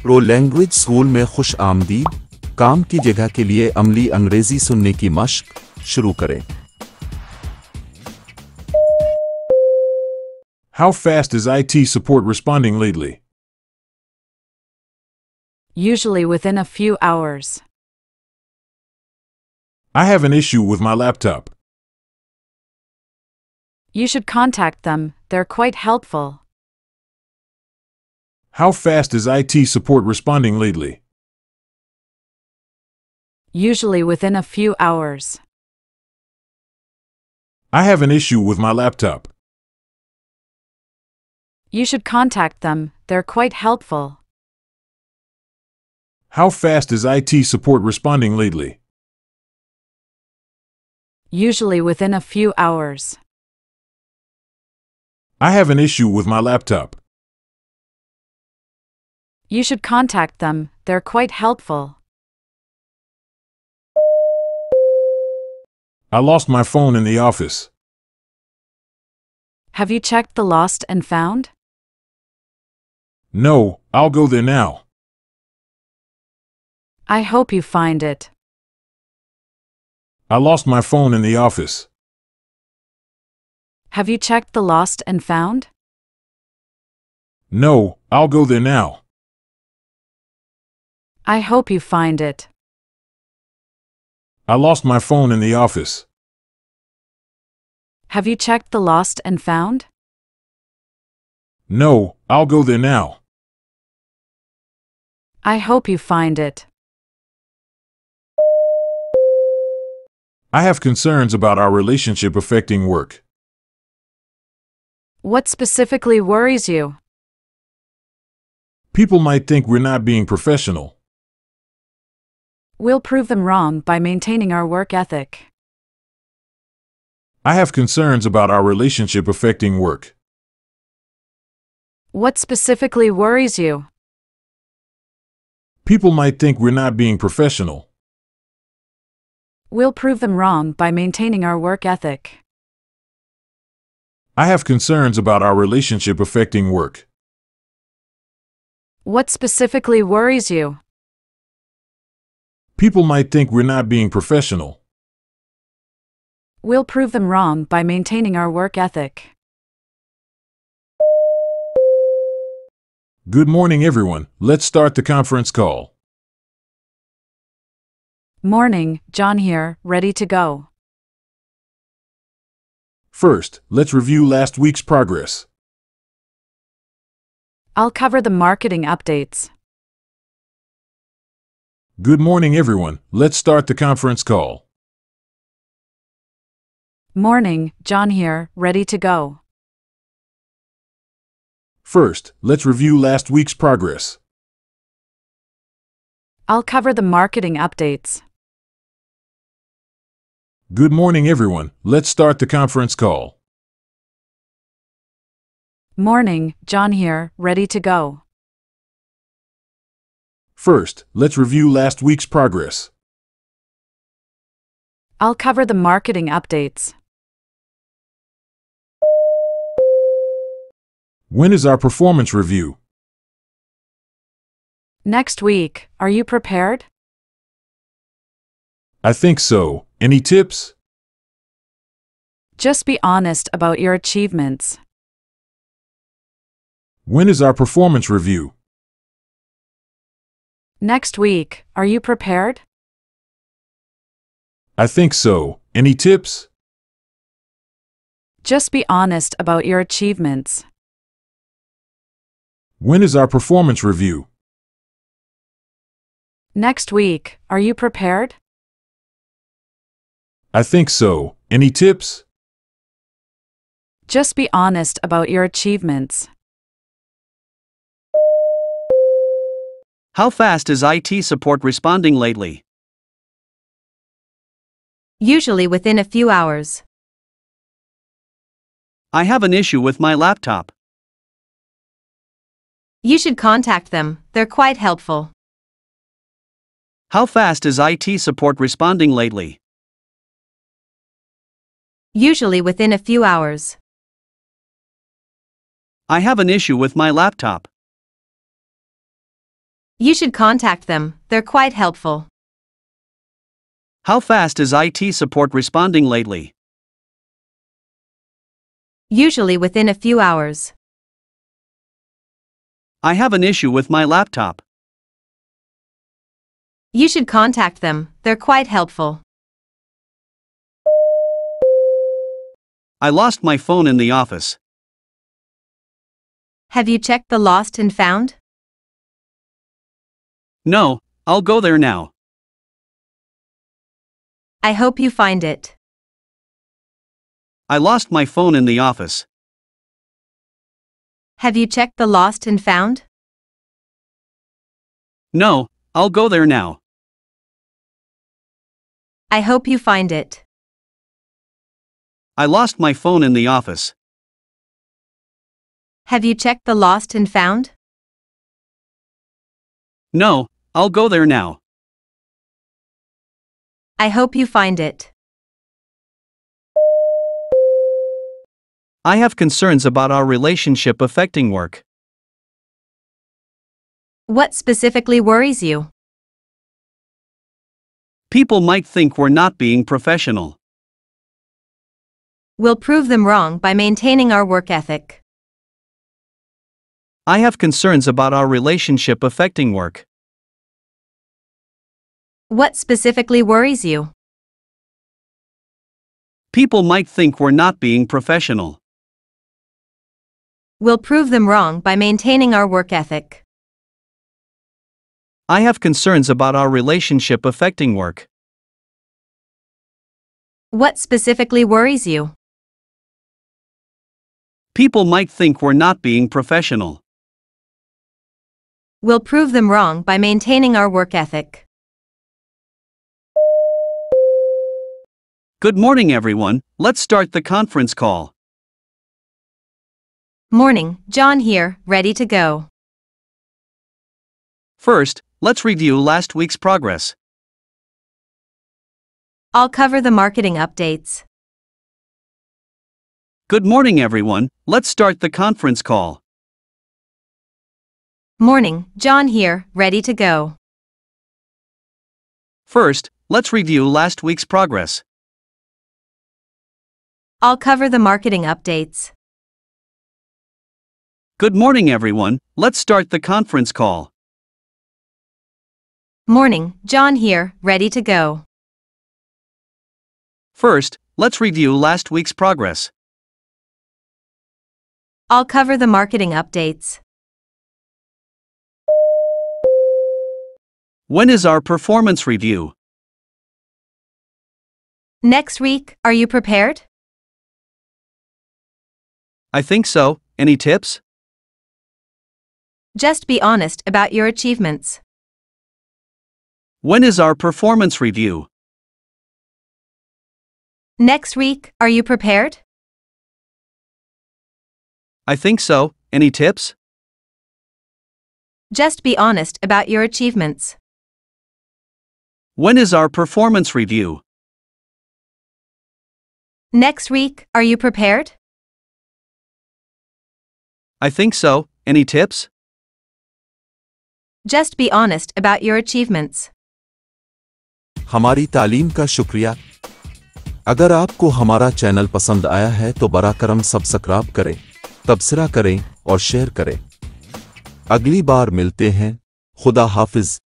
Pro language school में खुश आमदीद। काम की जगह के लिए अमली अंग्रेजी सुनने की मश्क शुरू करें। How fast is IT support responding lately? Usually within a few hours. I have an issue with my laptop. You should contact them, they're quite helpful. How fast is IT support responding lately? Usually within a few hours. I have an issue with my laptop. You should contact them, they're quite helpful. How fast is IT support responding lately? Usually within a few hours. I have an issue with my laptop. You should contact them, they're quite helpful. I lost my phone in the office. Have you checked the lost and found? No, I'll go there now. I hope you find it. I lost my phone in the office. Have you checked the lost and found? No, I'll go there now. I hope you find it. I lost my phone in the office. Have you checked the lost and found? No, I'll go there now. I hope you find it. I have concerns about our relationship affecting work. What specifically worries you? People might think we're not being professional. We'll prove them wrong by maintaining our work ethic. I have concerns about our relationship affecting work. What specifically worries you? People might think we're not being professional. We'll prove them wrong by maintaining our work ethic. I have concerns about our relationship affecting work. What specifically worries you? People might think we're not being professional. We'll prove them wrong by maintaining our work ethic. Good morning, everyone. Let's start the conference call. Morning, John here, ready to go. First, let's review last week's progress. I'll cover the marketing updates. Good morning, everyone. Let's start the conference call. Morning, John here, ready to go. First, let's review last week's progress. I'll cover the marketing updates. Good morning, everyone. Let's start the conference call. Morning, John here, ready to go. First, let's review last week's progress. I'll cover the marketing updates. When is our performance review? Next week, are you prepared? I think so. Any tips? Just be honest about your achievements. When is our performance review? Next week, are you prepared? I think so. Any tips? Just be honest about your achievements. When is our performance review? Next week, are you prepared? I think so. Any tips? Just be honest about your achievements. How fast is IT support responding lately? Usually within a few hours. I have an issue with my laptop. You should contact them, they're quite helpful. How fast is IT support responding lately? Usually within a few hours. I have an issue with my laptop. You should contact them, they're quite helpful. How fast is IT support responding lately? Usually within a few hours. I have an issue with my laptop. You should contact them, they're quite helpful. I lost my phone in the office. Have you checked the lost and found? No, I'll go there now. I hope you find it. I lost my phone in the office. Have you checked the lost and found? No, I'll go there now. I hope you find it. I lost my phone in the office. Have you checked the lost and found? No, I'll go there now. I hope you find it. I have concerns about our relationship affecting work. What specifically worries you? People might think we're not being professional. We'll prove them wrong by maintaining our work ethic. I have concerns about our relationship affecting work. What specifically worries you? People might think we're not being professional. We'll prove them wrong by maintaining our work ethic. I have concerns about our relationship affecting work. What specifically worries you? People might think we're not being professional. We'll prove them wrong by maintaining our work ethic. Good morning, everyone. Let's start the conference call. Morning, John here, ready to go. First, let's review last week's progress. I'll cover the marketing updates. Good morning, everyone. Let's start the conference call. Morning, John here, ready to go. First, let's review last week's progress. I'll cover the marketing updates. Good morning, everyone. Let's start the conference call. Morning, John here, ready to go. First, let's review last week's progress. I'll cover the marketing updates. When is our performance review? Next week, are you prepared? I think so. Any tips? Just be honest about your achievements. When is our performance review? Next week, are you prepared? I think so. Any tips? Just be honest about your achievements. When is our performance review? Next week, are you prepared? I think so. Any tips? Just be honest about your achievements. हमारी तालीम का शुक्रिया। अगर आपको हमारा channel पसंद आया है तो बराकरम सब्सक्राइब करें, तबसरा करें और शेयर करें। अगली बार मिलते हैं। खुदा हाफिज।